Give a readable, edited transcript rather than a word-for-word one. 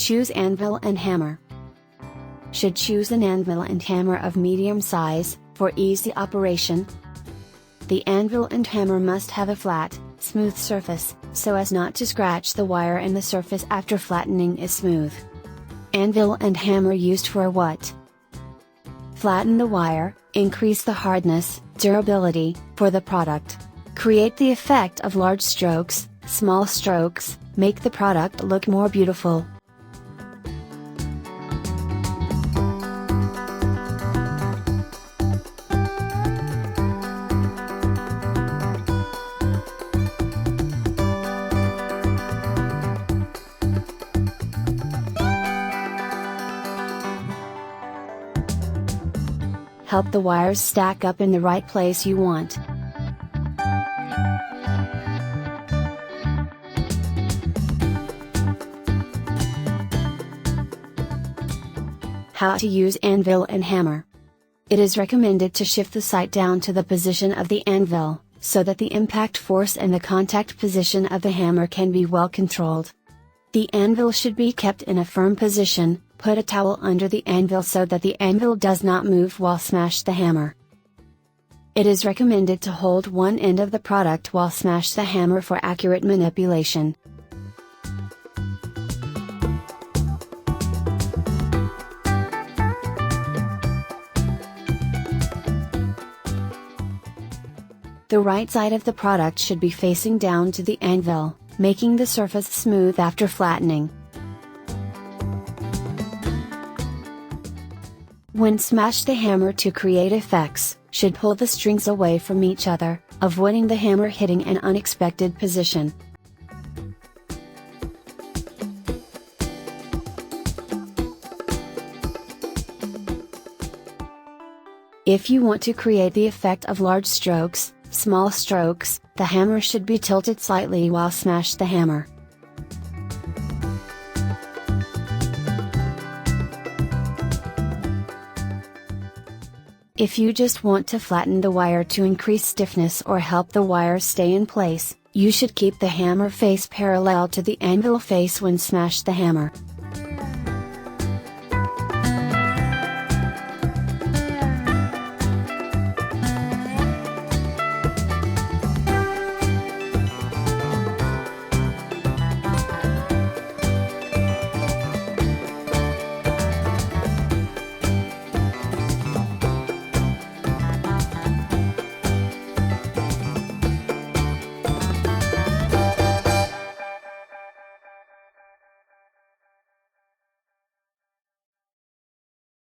choose anvil and hammer. Should choose an anvil and hammer of medium size, for easy operation. The anvil and hammer must have a flat, smooth surface, so as not to scratch the wire, and the surface after flattening is smooth. Anvil and hammer used for what? Flatten the wire, increase the hardness, durability, for the product. Create the effect of large strokes, small strokes, make the product look more beautiful. Help the wires stack up in the right place you want. How to use anvil and hammer. It is recommended to shift the sight down to the position of the anvil, so that the impact force and the contact position of the hammer can be well controlled. The anvil should be kept in a firm position. Put a towel under the anvil so that the anvil does not move while smash the hammer. It is recommended to hold one end of the product while smash the hammer for accurate manipulation. The right side of the product should be facing down to the anvil, making the surface smooth after flattening. When smash the hammer to create effects, should pull the strings away from each other, avoiding the hammer hitting an unexpected position. If you want to create the effect of large strokes, small strokes, the hammer should be tilted slightly while smash the hammer. If you just want to flatten the wire to increase stiffness or help the wire stay in place, you should keep the hammer face parallel to the anvil face when smash the hammer.